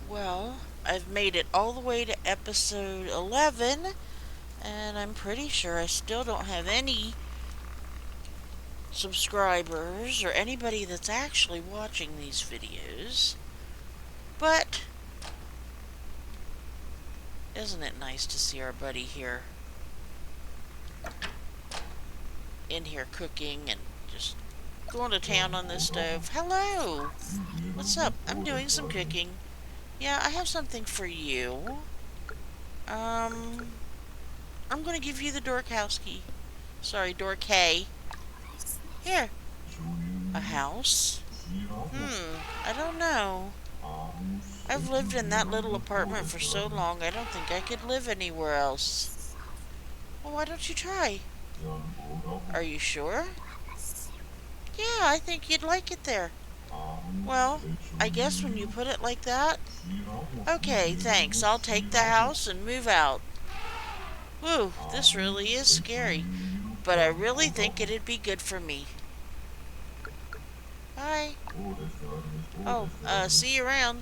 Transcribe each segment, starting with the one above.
Well, I've made it all the way to episode 11, and I'm pretty sure I still don't have any subscribers or anybody that's actually watching these videos. But isn't it nice to see our buddy here in here cooking and just going to town on this stove? Hello! What's up? I'm doing some cooking. Yeah, I have something for you. Um, I'm gonna give you the dork house key. Sorry, door K. Here. A house? I don't know. I've lived in that little apartment for so long, I don't think I could live anywhere else. Well, why don't you try? Are you sure? Yeah, I think you'd like it there. Well, I guess when you put it like that. Okay, thanks. I'll take the house and move out. Whew, this really is scary. But I really think it'd be good for me. Bye. Oh, see you around.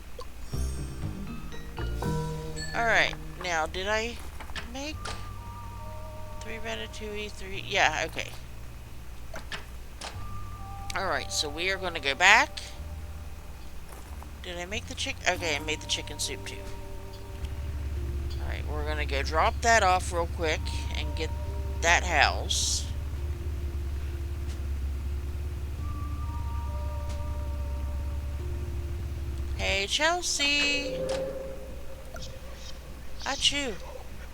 Alright, now, did I make 3 ratatouille, 3? Yeah, okay. Alright, so we are going to go back. Did I make the chicken? Okay, I made the chicken soup too. Alright, we're going to go drop that off real quick and get that house. Hey, Chelsea. Achoo.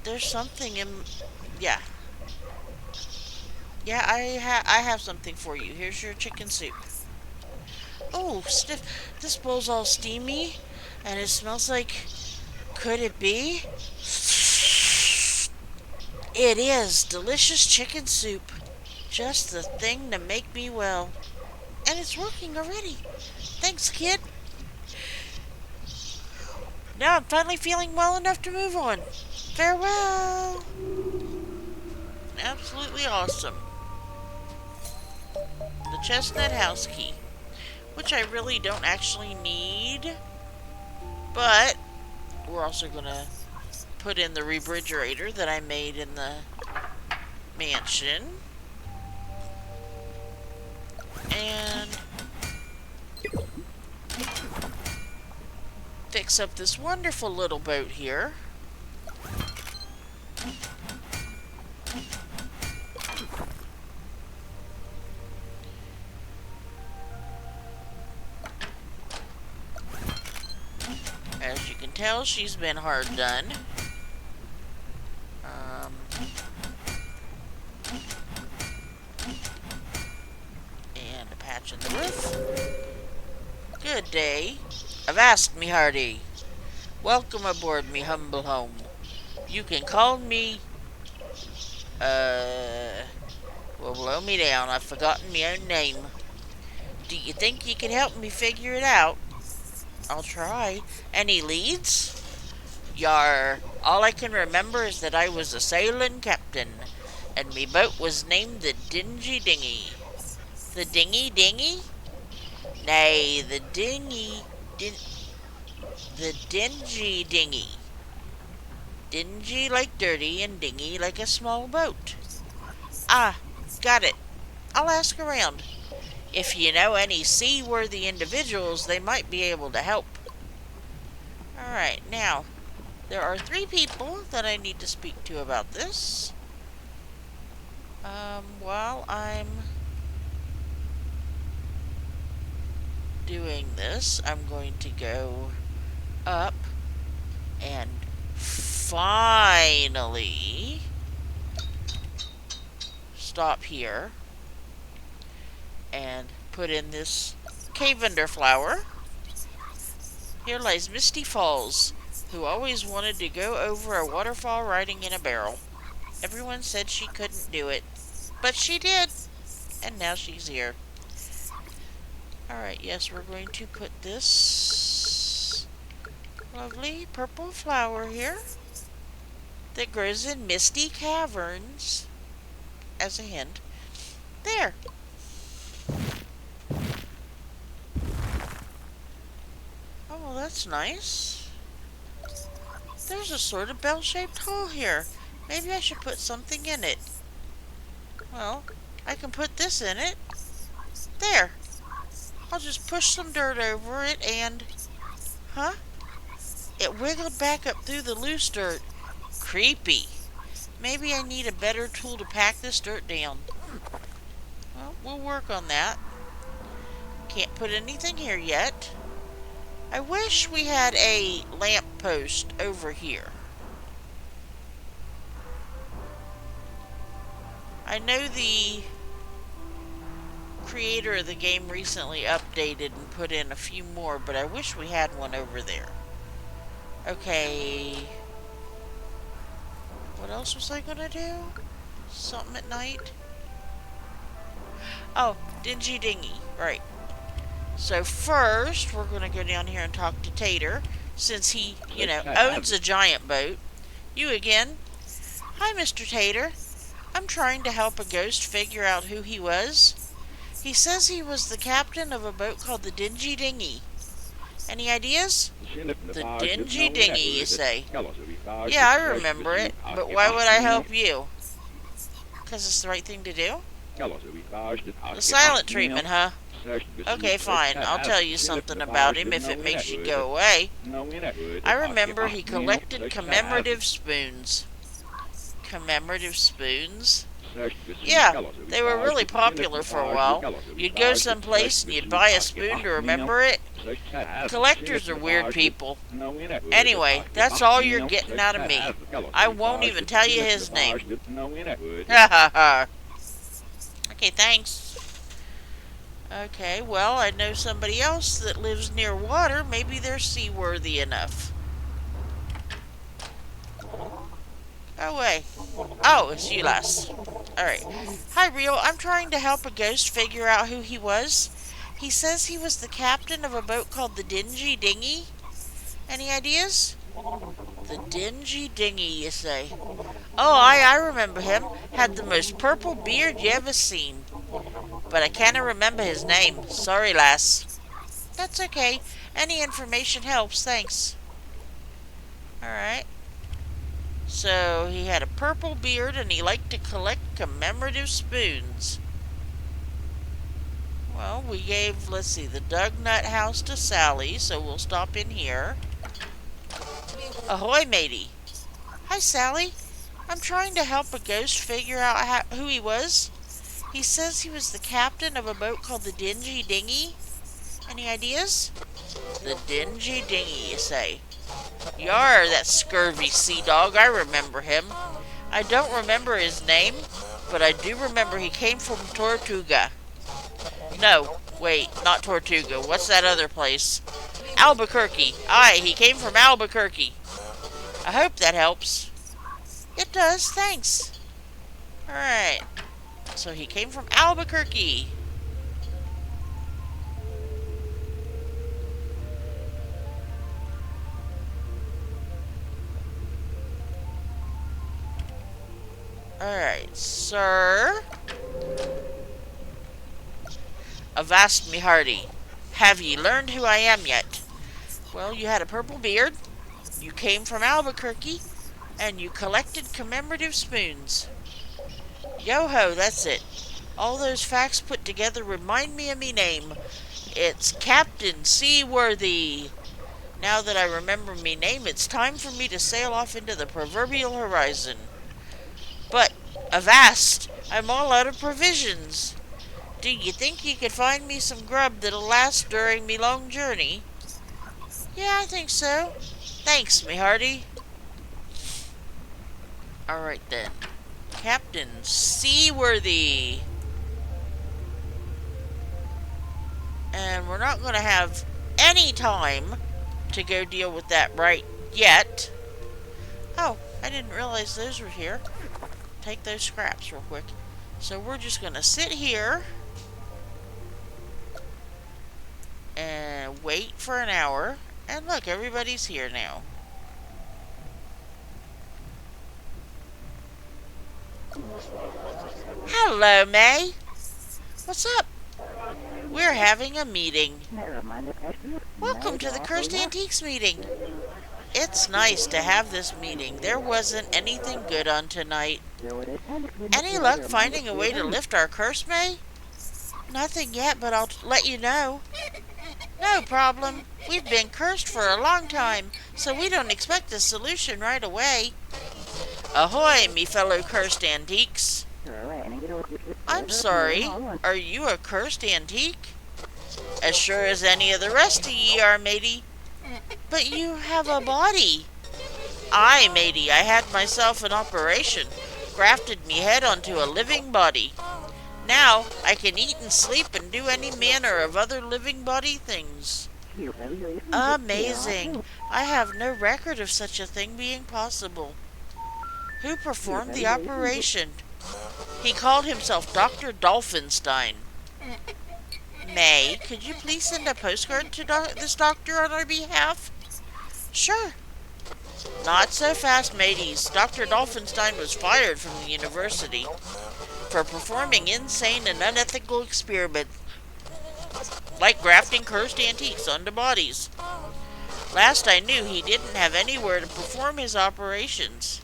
There's something in... Yeah. Yeah, I have something for you. Here's your chicken soup. Oh, stiff. This bowl's all steamy, and it smells like... Could it be? It is. Delicious chicken soup. Just the thing to make me well. And it's working already. Thanks, kid. Now I'm finally feeling well enough to move on. Farewell. Absolutely awesome. The chestnut house key, which I really don't actually need, but we're also going to put in the refrigerator that I made in the mansion. And fix up this wonderful little boat here. As you can tell, she's been hard done. And a patch in the roof. Good day. Avast, me hearty. Welcome aboard me humble home. You can call me, well, blow me down. I've forgotten my own name. Do you think you can help me figure it out? I'll try. Any leads? Yar, all I can remember is that I was a sailing captain, and me boat was named the Dingy Dinghy. The Dingy Dinghy? Nay, the Dingy... the Dingy Dinghy. Dingy like dirty and dingy like a small boat. Ah, got it. I'll ask around. If you know any seaworthy individuals, they might be able to help. Alright, now, there are 3 people that I need to speak to about this. While I'm doing this, I'm going to go up and finally stop here and put in this cavender flower. Here lies Misty Falls, who always wanted to go over a waterfall riding in a barrel. Everyone said she couldn't do it, but she did, and now she's here. Alright, yes, we're going to put this lovely purple flower here that grows in misty caverns as a hint. There. Oh, well, that's nice. There's a sort of bell-shaped hole here. Maybe I should put something in it. Well, I can put this in it. There. I'll just push some dirt over it and... Huh? It wiggled back up through the loose dirt. Creepy. Maybe I need a better tool to pack this dirt down. Well, we'll work on that. Can't put anything here yet. I wish we had a lamp post over here. I know the creator of the game recently updated and put in a few more, but I wish we had one over there. Okay. What else was I gonna do? Something at night? Oh, Dingy Dingy. Right. So first, we're gonna go down here and talk to Tater, since he, owns a giant boat. You again? Hi, Mr. Tater. I'm trying to help a ghost figure out who he was. He says he was the captain of a boat called the Dingy Dingy. Any ideas? The Dingy Dingy, you say? Yeah, I remember it, but why would I help you? Because it's the right thing to do? The silent treatment, huh? Okay, fine. I'll tell you something about him if it makes you go away. I remember he collected commemorative spoons. Commemorative spoons? Yeah, they were really popular for a while. You'd go someplace and you'd buy a spoon to remember it. Collectors are weird people. Anyway, that's all you're getting out of me. I won't even tell you his name. Ha ha ha. Okay, thanks. Okay, well, I know somebody else that lives near water. Maybe they're seaworthy enough. Go away. Oh, it's you, lass. Alright. Hi, Rio. I'm trying to help a ghost figure out who he was. He says he was the captain of a boat called the Dingy Dingy. Any ideas? The Dingy Dingy, you say? Oh, I remember him. Had the most purple beard you ever seen. But I can't remember his name. Sorry, lass. That's okay. Any information helps, thanks. Alright. So, he had a purple beard and he liked to collect commemorative spoons. Well, we gave, let's see, the Knott house to Sally, so we'll stop in here. Ahoy, matey. Hi, Sally. I'm trying to help a ghost figure out who he was. He says he was the captain of a boat called the Dingy Dingy. Any ideas? The Dingy Dingy, you say? Yar, that scurvy sea dog. I remember him. I don't remember his name, but I do remember he came from Tortuga. No, wait, not Tortuga. What's that other place? Albuquerque. Aye, he came from Albuquerque. I hope that helps. It does, thanks. Alright. So he came from Albuquerque. Alright, sir. Avast me hearty. Have ye learned who I am yet? Well, you had a purple beard, you came from Albuquerque, and you collected commemorative spoons. Yo-ho, that's it. All those facts put together remind me of me name. It's Captain Seaworthy. Now that I remember me name, it's time for me to sail off into the proverbial horizon. But, avast, I'm all out of provisions. Do you think you could find me some grub that'll last during me long journey? Yeah, I think so. Thanks, me hearty. Alright then. Captain Seaworthy. And we're not going to have any time to go deal with that right yet. Oh, I didn't realize those were here. Take those scraps real quick. So we're just going to sit here and wait for an hour. And look, everybody's here now. Hello, May. What's up? We're having a meeting. Welcome to the Cursed Antiques meeting. It's nice to have this meeting. There wasn't anything good on tonight. Any luck finding a way to lift our curse, May? Nothing yet, but I'll let you know. No problem. We've been cursed for a long time, so we don't expect a solution right away. Ahoy, me fellow cursed antiques. I'm sorry. Are you a cursed antique? As sure as any of the rest of ye are, matey. But you have a body. Aye, matey, I had myself an operation. Grafted me head onto a living body. Now I can eat and sleep and do any manner of other living body things. Amazing. I have no record of such a thing being possible. Who performed the operation? He called himself Dr. Dolphinstein. May, could you please send a postcard to this doctor on our behalf? Sure. Not so fast, mateys. Dr. Dolphinstein was fired from the university for performing insane and unethical experiments like grafting cursed antiques onto bodies. Last I knew, he didn't have anywhere to perform his operations.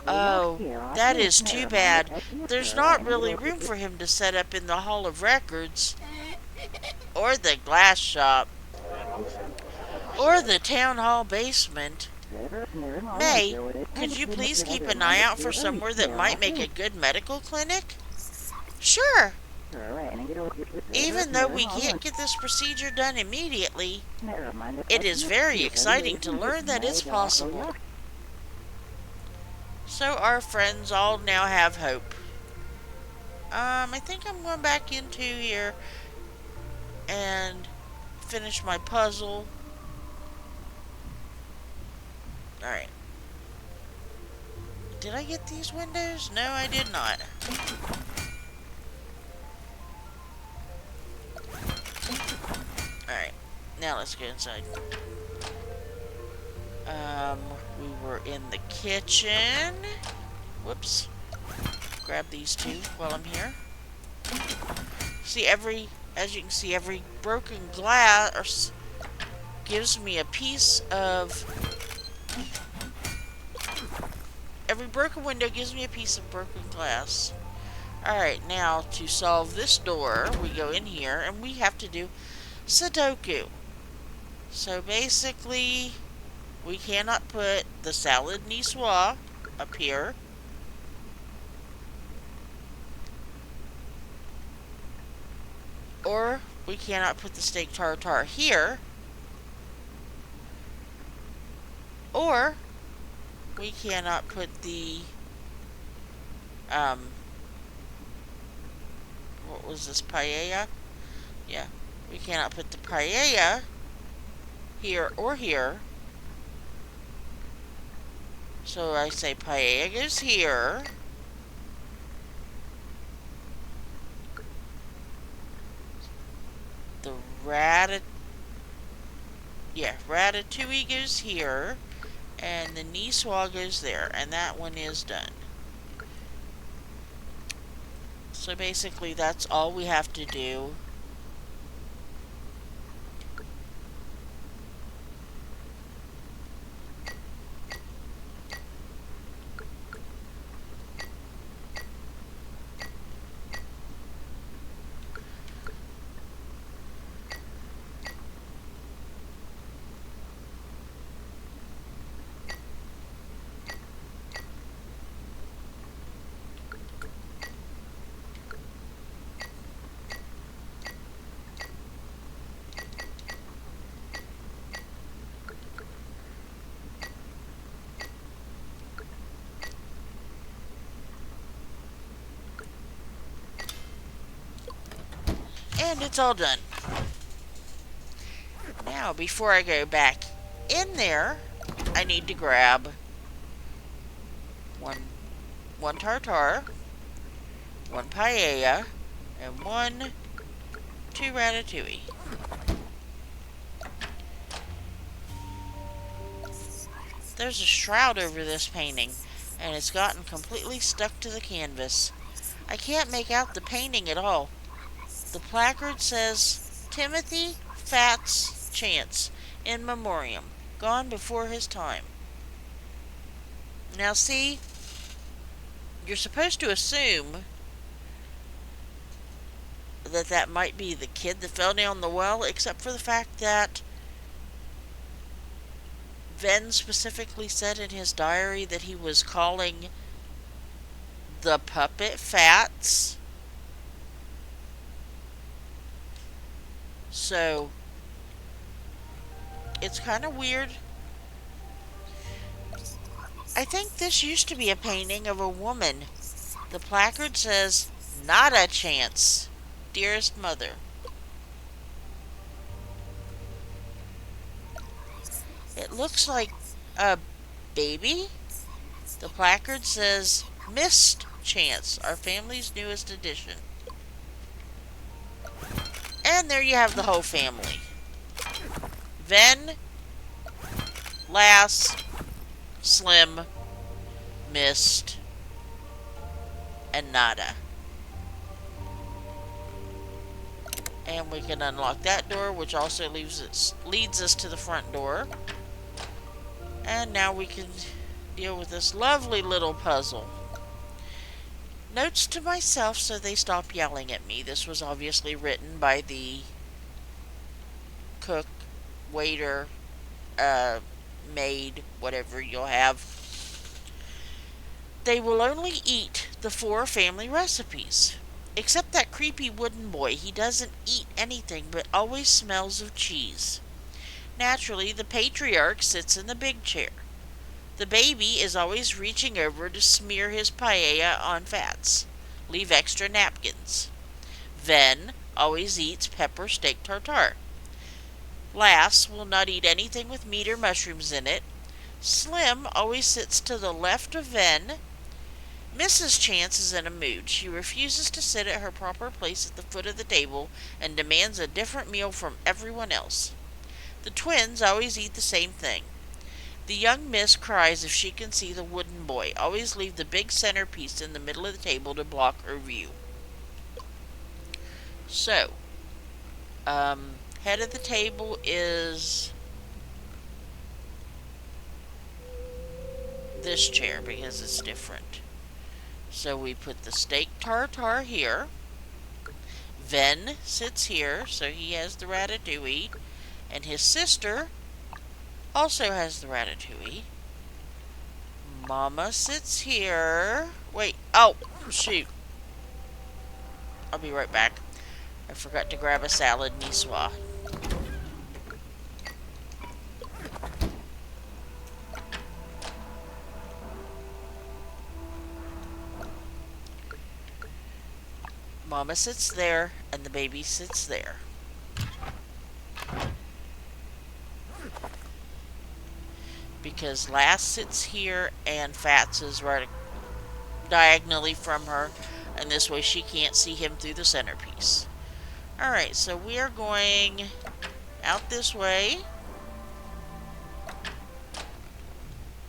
Oh, that is too bad. There's not really room for him to set up in the Hall of Records, or the glass shop, or the town hall basement. May, could you please keep an eye out for somewhere that might make a good medical clinic? Sure. Even though we can't get this procedure done immediately, it is very exciting to learn that it's possible. So our friends all now have hope. I think I'm going back into here and finish my puzzle. Alright. Did I get these windows? No, I did not. Alright. Now let's go inside. We were in the kitchen. Whoops. Grab these two while I'm here. See, as you can see, every broken glass gives me a piece of... Every broken window gives me a piece of broken glass. Alright, now to solve this door, we go in here and we have to do Sudoku. So basically, we cannot put the salad niçoise up here. Or we cannot put the steak tartare here. Or we cannot put the what was this, paella? Yeah, we cannot put the paella here or here. So I say paella goes here. The ratatouille goes here. And the niçoise goes there. And that one is done. So basically that's all we have to do. And it's all done. Now, before I go back in there, I need to grab one tartare, one paella, and two ratatouille. There's a shroud over this painting, and it's gotten completely stuck to the canvas. I can't make out the painting at all. The placard says, Timothy Fats Chance, in memoriam. Gone before his time. Now see, you're supposed to assume that that might be the kid that fell down the well, except for the fact that Venn specifically said in his diary that he was calling the puppet Fats. So, it's kind of weird. I think this used to be a painting of a woman. The placard says, "Not a chance, dearest mother." It looks like a baby. The placard says, "Missed chance, our family's newest addition." And there you have the whole family. Ven, Lass, Slim, Mist, and Nada. And we can unlock that door, which also leads us to the front door. And now we can deal with this lovely little puzzle. Notes to myself so they stop yelling at me. This was obviously written by the cook, waiter, maid, whatever you'll have. They will only eat the 4 family recipes. Except that creepy wooden boy. He doesn't eat anything but always smells of cheese. Naturally, the patriarch sits in the big chair. The baby is always reaching over to smear his paella on Fats. Leave extra napkins. Ven always eats pepper steak tartare. Lass will not eat anything with meat or mushrooms in it. Slim always sits to the left of Ven. Mrs. Chance is in a mood. She refuses to sit at her proper place at the foot of the table and demands a different meal from everyone else. The twins always eat the same thing. The young miss cries if she can see the wooden boy. Always leave the big centerpiece in the middle of the table to block her view. So, head of the table is this chair because it's different. So we put the steak tartare here. Ven sits here, so he has the ratatouille. And his sister also has the ratatouille. Mama sits here. Wait, oh, shoot. I'll be right back. I forgot to grab a salad niçoise. Mama sits there, and the baby sits there. Because Lass sits here, and Fats is right diagonally from her, and this way she can't see him through the centerpiece. Alright, so we are going out this way.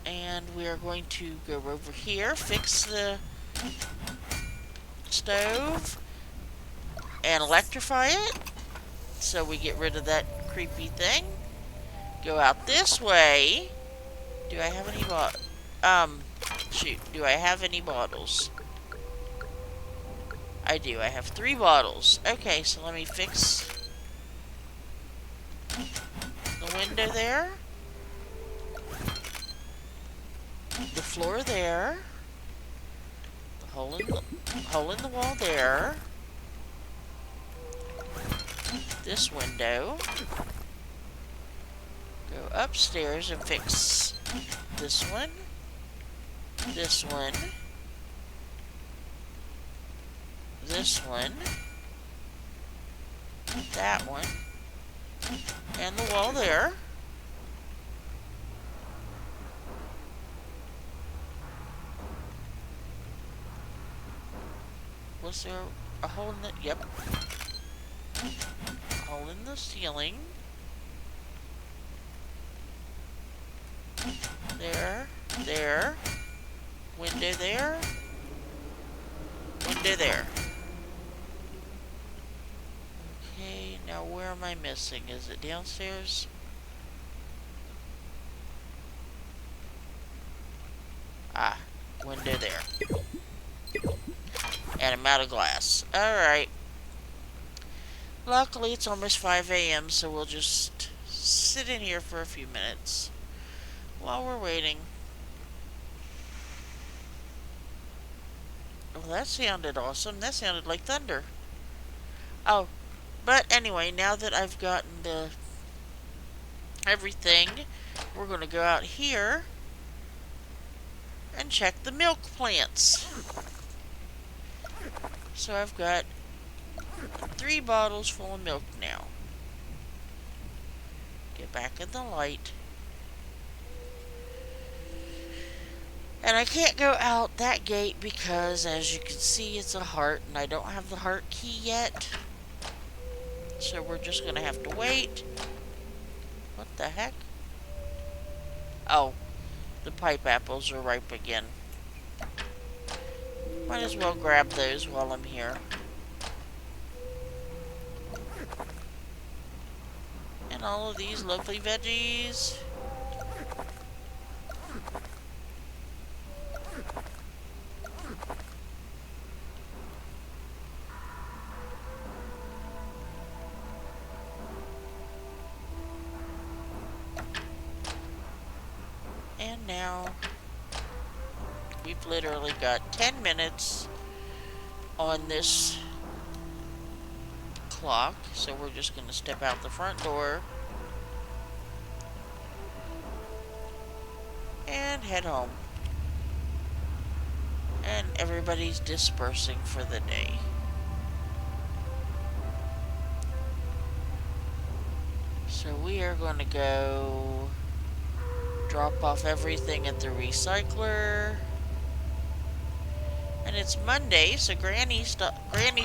And we are going to go over here, fix the stove, and electrify it, so we get rid of that creepy thing. Go out this way. Do I have any do I have any bottles? I do. I have 3 bottles. Okay, so let me fix the window there. The floor there. The hole in the wall there. This window. Go upstairs and fix this one. This one. This one. That one. And the wall there. Was there a hole in the... Yep. Hole in the ceiling. There. There. Window there. Window there. Okay, now where am I missing? Is it downstairs? window there. And I'm out of glass. Alright. Luckily, it's almost 5 a.m., so we'll just sit in here for a few minutes while we're waiting. Well, that sounded awesome. That sounded like thunder. Oh, but anyway, now that I've gotten the everything, we're going to go out here and check the milk plants. So I've got 3 bottles full of milk now. Get back in the light. And I can't go out that gate because, as you can see, it's a heart, and I don't have the heart key yet. So we're just going to have to wait. What the heck? Oh, the pipe apples are ripe again. Might as well grab those while I'm here. And all of these lovely veggies. And now we've literally got 10 minutes on this clock, so we're just going to step out the front door and head home. And everybody's dispersing for the day. So we are going to go drop off everything at the recycler. And it's Monday, so Granny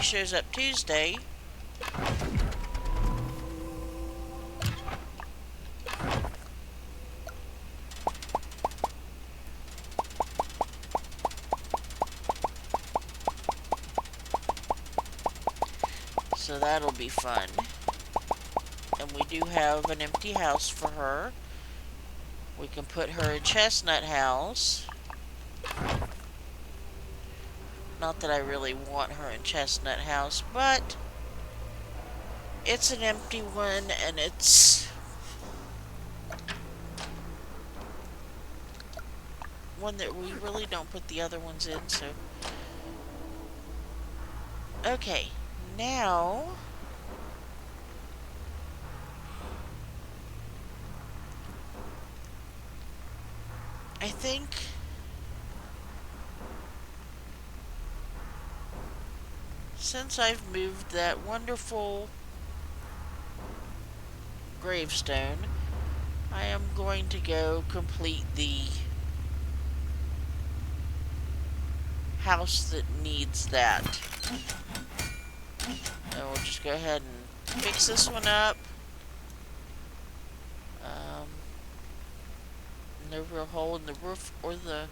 shows up Tuesday. So that'll be fun. And we do have an empty house for her. We can put her in Chestnut House. Not that I really want her in Chestnut House, but it's an empty one, and it's one that we really don't put the other ones in, so. Okay, now I think since I've moved that wonderful gravestone, I am going to go complete the house that needs that. And we'll just go ahead and fix this one up. No real hole in the roof or the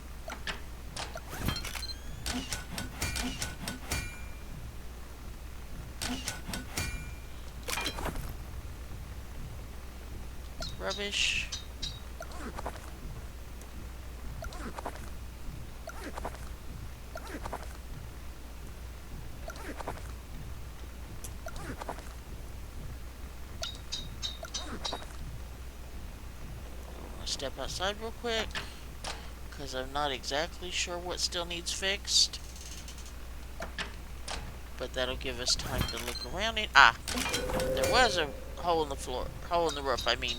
rubbish. Step outside real quick because I'm not exactly sure what still needs fixed, but that'll give us time to look around it. Ah, there was a hole in the floor, hole in the roof, I mean.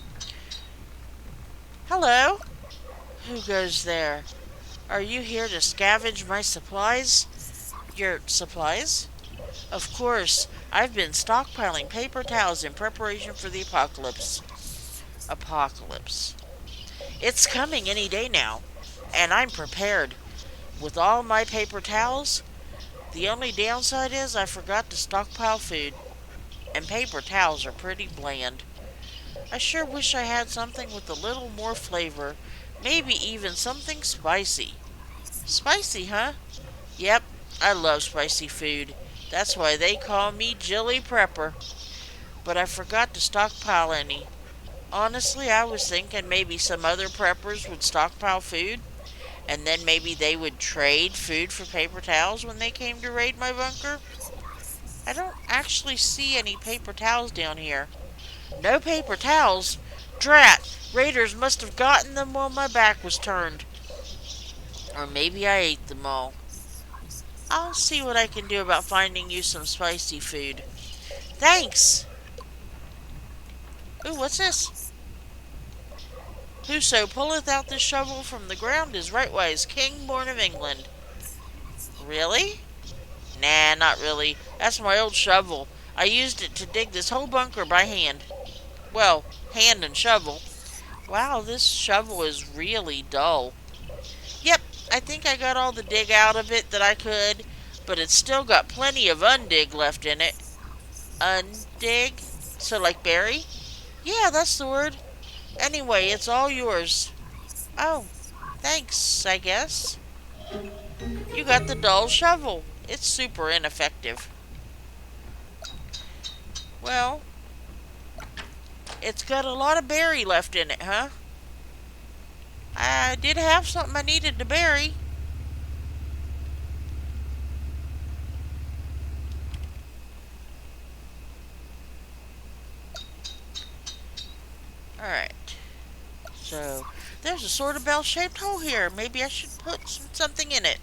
Hello? Who goes there? Are you here to scavenge my supplies? Your supplies? Of course, I've been stockpiling paper towels in preparation for the apocalypse. Apocalypse. It's coming any day now, and I'm prepared. With all my paper towels, the only downside is I forgot to stockpile food, and paper towels are pretty bland. I sure wish I had something with a little more flavor, maybe even something spicy. Spicy, huh? Yep, I love spicy food. That's why they call me Jilly Prepper. But I forgot to stockpile any. Honestly, I was thinking maybe some other preppers would stockpile food, And then maybe they would trade food for paper towels when they came to raid my bunker. I don't actually see any paper towels down here. No paper towels? Drat! Raiders must have gotten them while my back was turned. Or maybe I ate them all. I'll see what I can do about finding you some spicy food. Thanks! Ooh, what's this? Whoso pulleth out this shovel from the ground is rightwise king born of England. Really? Nah, not really. That's my old shovel. I used it to dig this whole bunker by hand. Well, hand and shovel. Wow, this shovel is really dull. Yep, I think I got all the dig out of it that I could, but it's still got plenty of undig left in it. Undig? So like bury? Yeah, that's the word. Anyway, it's all yours. Oh, thanks, I guess. You got the dull shovel. It's super ineffective. Well, it's got a lot of berry left in it, huh? I did have something I needed to bury. Alright. So, there's a sort of bell-shaped hole here. Maybe I should put something in it.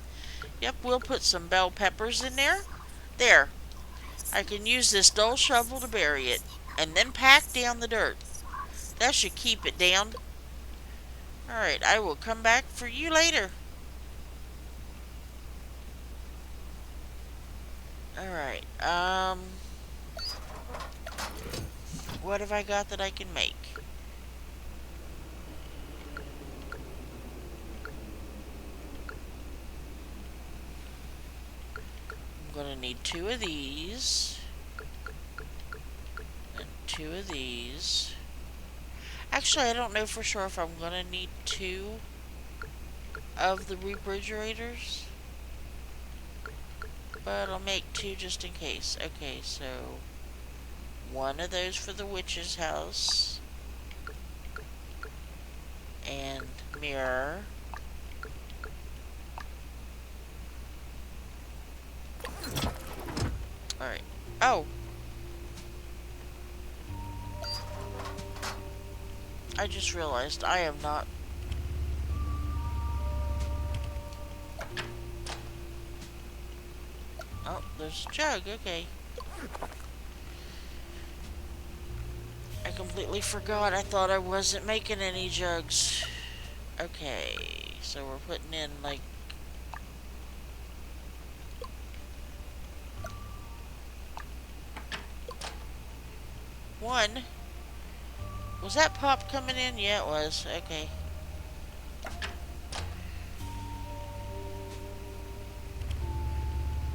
Yep, we'll put some bell peppers in there. There. I can use this dull shovel to bury it. And then pack down the dirt. That should keep it down. Alright, I will come back for you later. Alright, what have I got that I can make? I'm gonna need 2 of these. And 2 of these. Actually, I don't know for sure if I'm gonna need 2 of the refrigerators. But I'll make 2 just in case. Okay, so 1 of those for the witch's house. And mirror. Alright. Oh! I just realized I am not... Oh, there's a jug, okay. I completely forgot. I thought I wasn't making any jugs. Okay, so we're putting in, like... One. Was that pop coming in? Yeah, it was. Okay.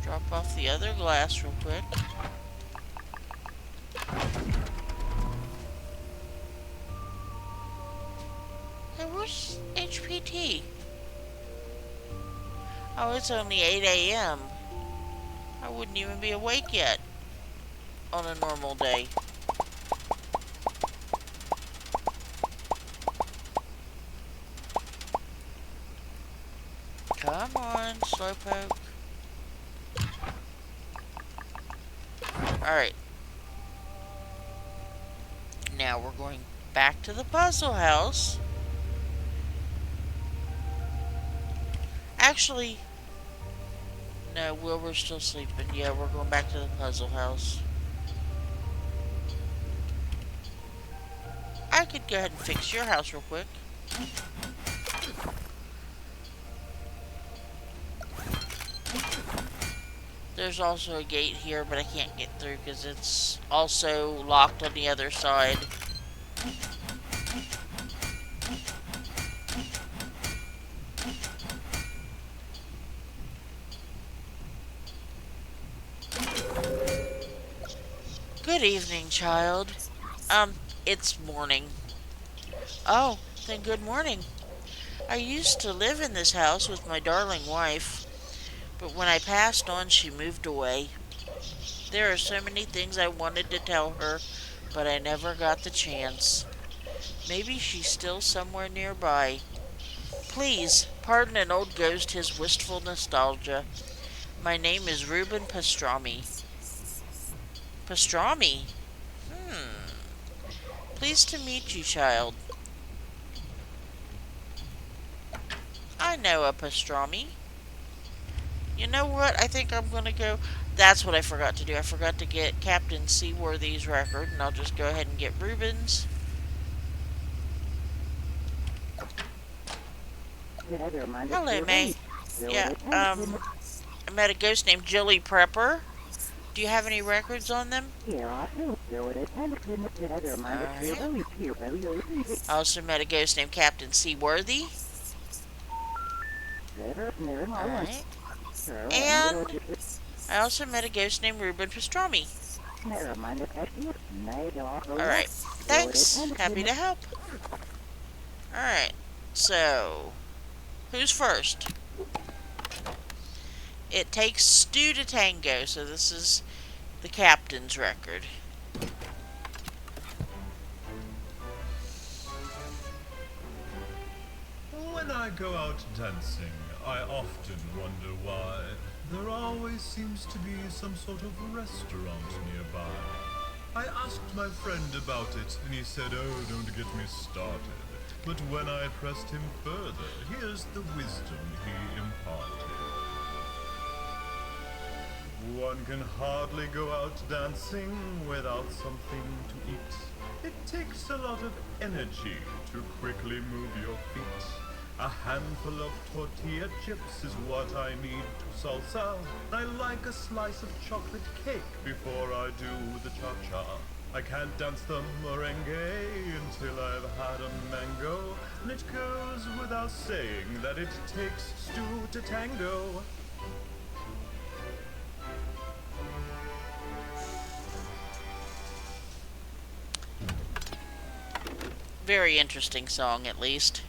Drop off the other glass real quick. Hey, where's HPT? Oh, it's only 8 a.m. I wouldn't even be awake yet on a normal day. Come on, Slowpoke. Alright. Now we're going back to the puzzle house. Actually, no, Wilbur's still sleeping. Yeah, we're going back to the puzzle house. I could go ahead and fix your house real quick. There's also a gate here, but I can't get through because it's also locked on the other side. Good evening, child. It's morning. Oh, then good morning. I used to live in this house with my darling wife, but when I passed on, she moved away. There are so many things I wanted to tell her, but I never got the chance. Maybe she's still somewhere nearby. Please, pardon an old ghost his wistful nostalgia. My name is Reuben Pastrami. Pastrami? Hmm. Pleased to meet you, child. I know a pastrami. You know what? I think I'm gonna go. That's what I forgot to do. I forgot to get Captain Seaworthy's record, and I'll just go ahead and get Reuben's. Hello, May. Yeah, I met a ghost named Jilly Prepper. Do you have any records on them? Alright. I also met a ghost named Captain Seaworthy. Alright. And I also met a ghost named Reuben Pastrami. Alright. Thanks. Happy to help. Alright. So, who's first? It takes two to tango, so this is the captain's record. When I go out dancing, I often wonder why. There always seems to be some sort of restaurant nearby. I asked my friend about it, and he said, "Oh, don't get me started." But when I pressed him further, here's the wisdom he imparted. One can hardly go out dancing without something to eat. It takes a lot of energy to quickly move your feet. A handful of tortilla chips is what I need to salsa. I like a slice of chocolate cake before I do the cha-cha. I can't dance the merengue until I've had a mango. And it goes without saying that it takes stew to tango. Very interesting song, at least.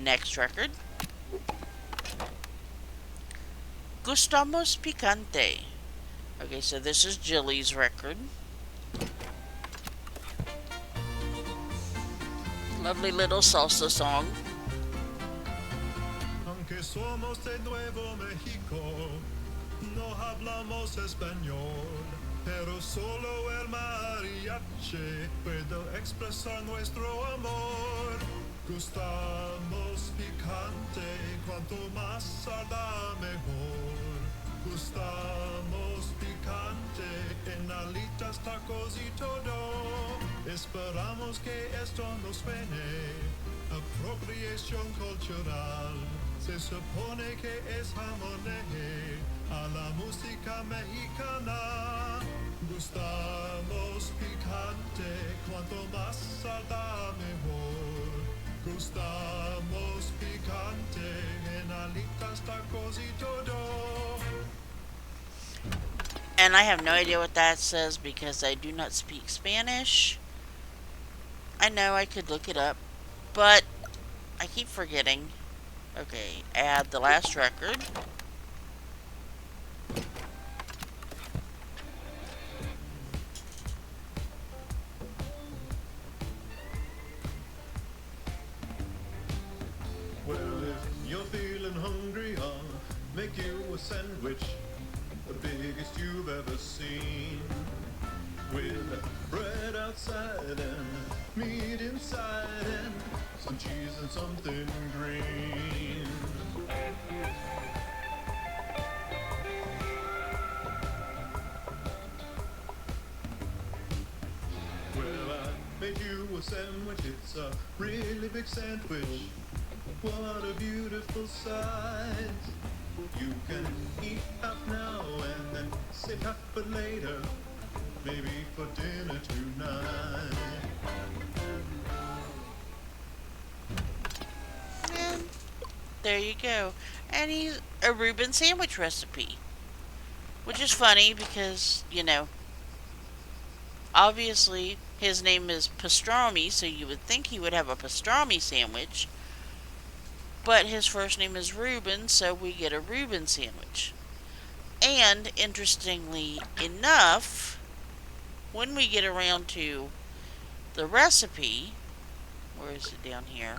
Next record. Gustamos Picante. Okay, so this is Jilly's record. Lovely little salsa song. Aunque somos de Nuevo México, no hablamos español, pero solo el mariachi puede expresar nuestro amor. Gustamos picante, cuanto más salda mejor. Gustamos picante en alitas, tacos y todo. Esperamos que esto no suene apropiación cultural. Se supone que es homenaje a la música mexicana. Gustamos picante, cuanto más salda mejor. Gustamos picante en alitas, tacos y todo. And I have no idea what that says because I do not speak Spanish. I know I could look it up, but I keep forgetting. Okay, add the last record. Well, if you're feeling hungry, I'll make you a sandwich, the biggest you've ever seen. With bread outside and meat inside and some cheese and something green. Well, I made you a sandwich, it's a really big sandwich. What a beautiful sight. You can eat half now and then save half for later. Maybe for dinner tonight. And there you go. And he's a Reuben sandwich recipe. Which is funny because, you know, obviously his name is Pastrami, so you would think he would have a pastrami sandwich. But his first name is Reuben, so we get a Reuben sandwich. And, interestingly enough, when we get around to the recipe, where is it down here?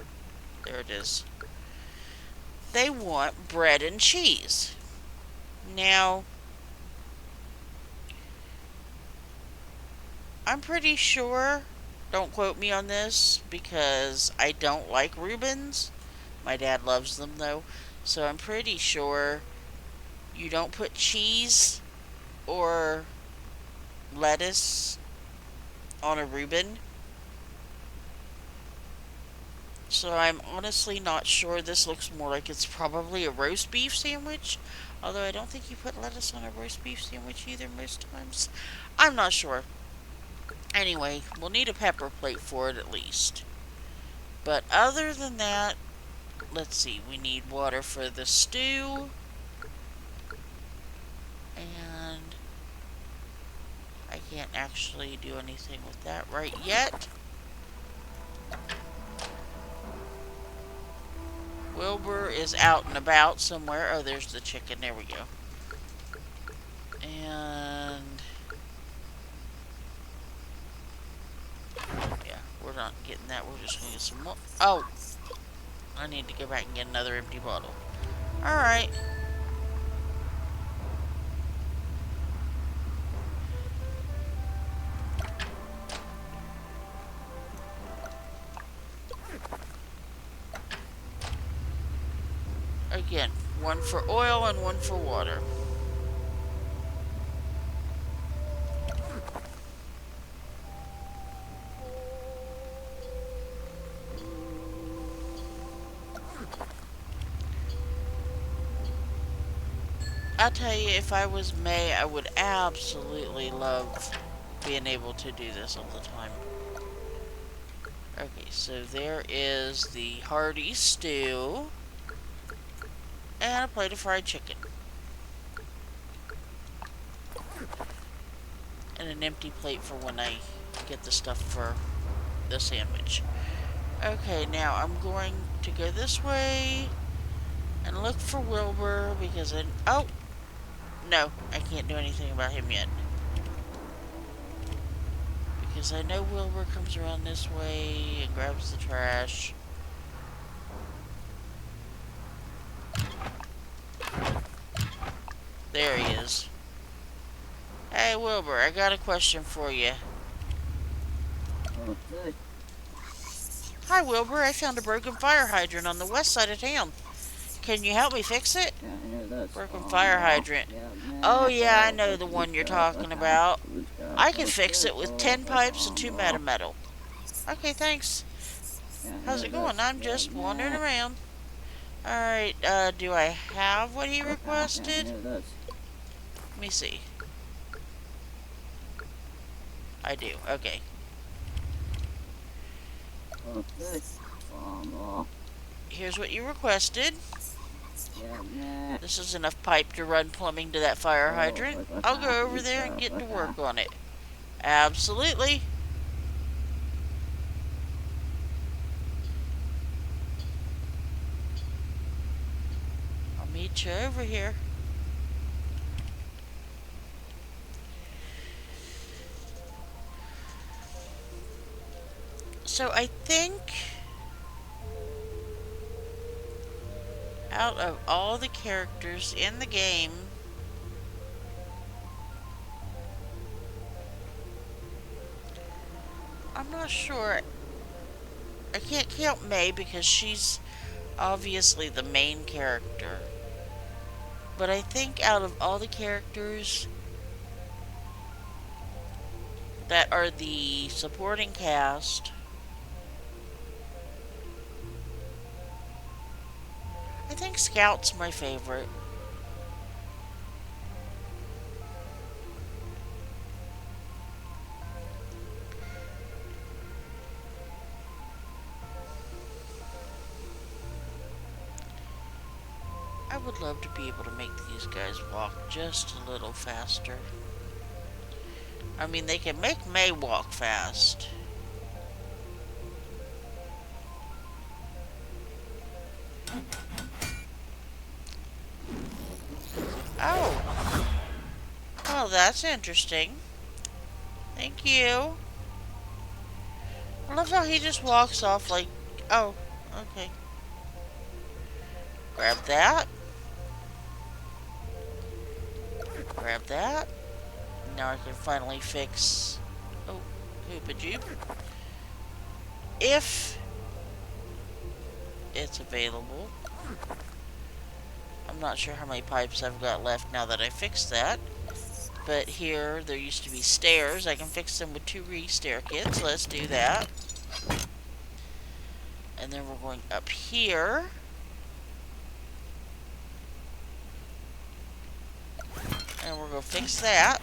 There it is. They want bread and cheese. Now, I'm pretty sure, don't quote me on this, because I don't like Reubens. My dad loves them though. So I'm pretty sure you don't put cheese or lettuce on a Reuben. So I'm honestly not sure. This looks more like it's probably a roast beef sandwich. Although I don't think you put lettuce on a roast beef sandwich either most times. I'm not sure. Anyway, we'll need a pepper plate for it at least. But other than that, let's see. We need water for the stew. And I can't actually do anything with that right yet. Wilbur is out and about somewhere. Oh, there's the chicken. There we go. And yeah, we're not getting that. We're just gonna get some more. Oh, I need to go back and get another empty bottle. Alright. Again, one for oil and one for water. I tell you, if I was May, I would absolutely love being able to do this all the time. Okay, so there is the hearty stew and a plate of fried chicken. And an empty plate for when I get the stuff for the sandwich. Okay, now I'm going to go this way and look for Wilbur because oh! No, I can't do anything about him yet. Because I know Wilbur comes around this way and grabs the trash. There he is. Hey Wilbur, I got a question for you. Okay. Hi Wilbur, I found a broken fire hydrant on the west side of town. Can you help me fix it? Yeah, I know that's Broken fire hydrant. Yeah, Oh yeah, I know the one you're talking about. I can fix it with 10 pipes and 2 metal. Okay, thanks. How's it going? I'm just wandering around. Alright, do I have what he requested? Let me see. I do, okay. Okay. Here's what you requested. Yeah, This is enough pipe to run plumbing to that fire hydrant. I'll go over there and get to work on it. Absolutely. I'll meet you over here. So I think out of all the characters in the game, I'm not sure. I can't count May because she's obviously the main character. But I think out of all the characters that are the supporting cast, I think Scout's my favorite. I would love to be able to make these guys walk just a little faster. I mean, they can make May walk fast. Oh. Oh, that's interesting. Thank you. I love how he just walks off like, oh, okay. Grab that. Grab that. Now I can finally fix... Oh, Hoopa-Joop. If it's available. I'm not sure how many pipes I've got left now that I fixed that. But here, there used to be stairs. I can fix them with 2 re-stair kits. Let's do that. And then we're going up here. And we're going to fix that.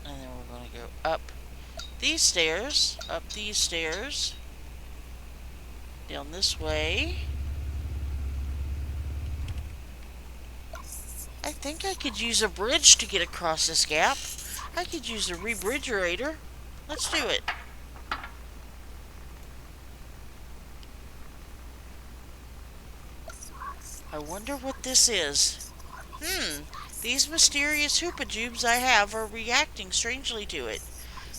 And then we're going to go up these stairs, down this way. I think I could use a bridge to get across this gap. I could use a rebridgerator. Let's do it. I wonder what this is. These mysterious Hoopa-Joobs I have are reacting strangely to it.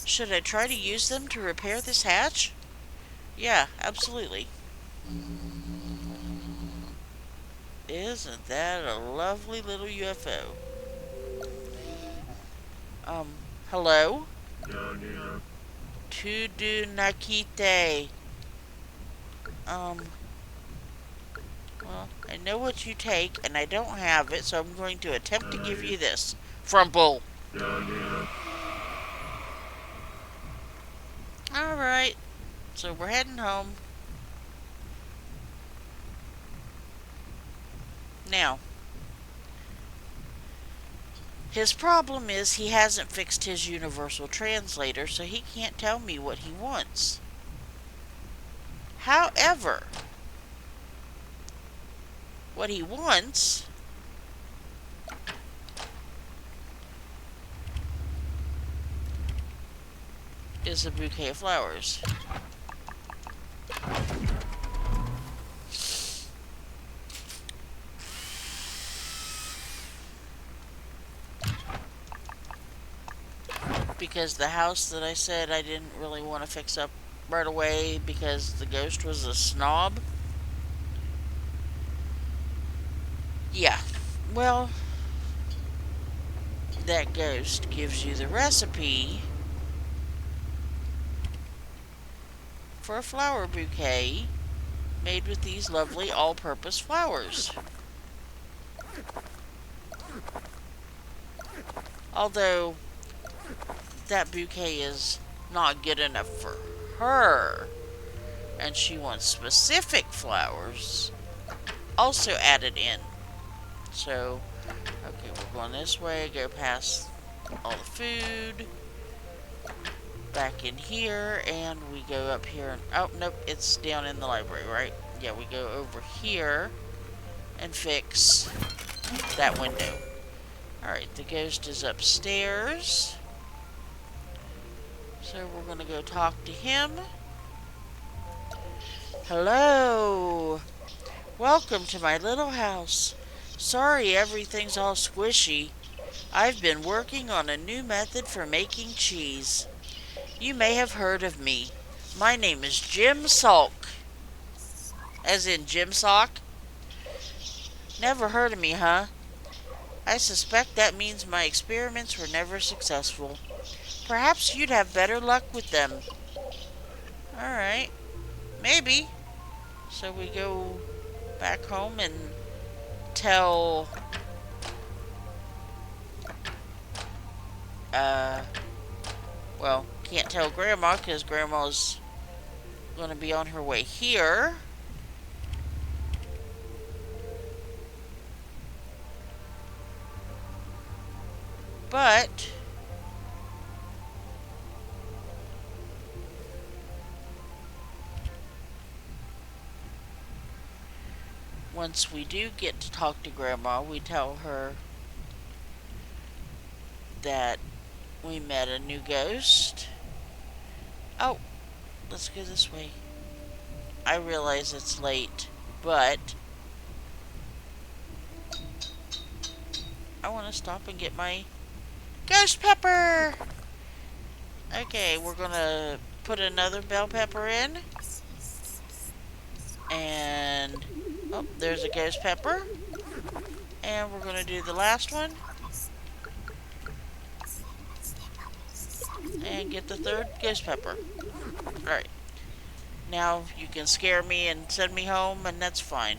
Should I try to use them to repair this hatch? Yeah, absolutely. Isn't that a lovely little UFO? Hello? Tudu Nakite. Well, I know what you take, and I don't have it, so I'm going to attempt to give you this. Frumple. Alright, so we're heading home. Now, his problem is he hasn't fixed his universal translator, so he can't tell me what he wants. However, what he wants is a bouquet of flowers. Because the house that I said I didn't really want to fix up right away because the ghost was a snob. Yeah, well, that ghost gives you the recipe for a flower bouquet made with these lovely all-purpose flowers. Although that bouquet is not good enough for her, and she wants specific flowers also added in. So, okay, we're going this way, go past all the food, back in here, and we go up here, and, oh, nope, it's down in the library, right? Yeah, we go over here and fix that window. Alright, the ghost is upstairs. So we're going to go talk to him. Hello. Welcome to my little house. Sorry everything's all squishy. I've been working on a new method for making cheese. You may have heard of me. My name is Jim Salk. As in Jim Sock? Never heard of me, huh? I suspect that means my experiments were never successful. Perhaps you'd have better luck with them. Alright. Maybe. So we go back home and tell... well, can't tell Grandma because Grandma's going to be on her way here. But once we do get to talk to Grandma, we tell her that we met a new ghost. Oh, let's go this way. I realize it's late, but I want to stop and get my ghost pepper. Okay, we're gonna put another bell pepper in. And, oh, there's a ghost pepper. And we're gonna do the last one. And get the third ghost pepper. Alright. Now you can scare me and send me home, and that's fine.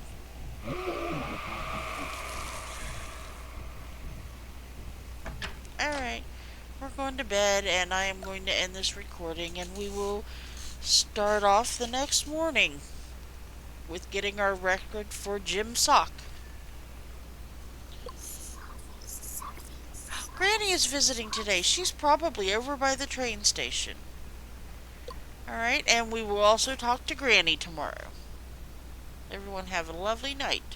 Alright. We're going to bed, and I am going to end this recording, and we will start off the next morning with getting our record for Jim Sock. Granny is visiting today. She's probably over by the train station. Alright, and we will also talk to Granny tomorrow. Everyone have a lovely night.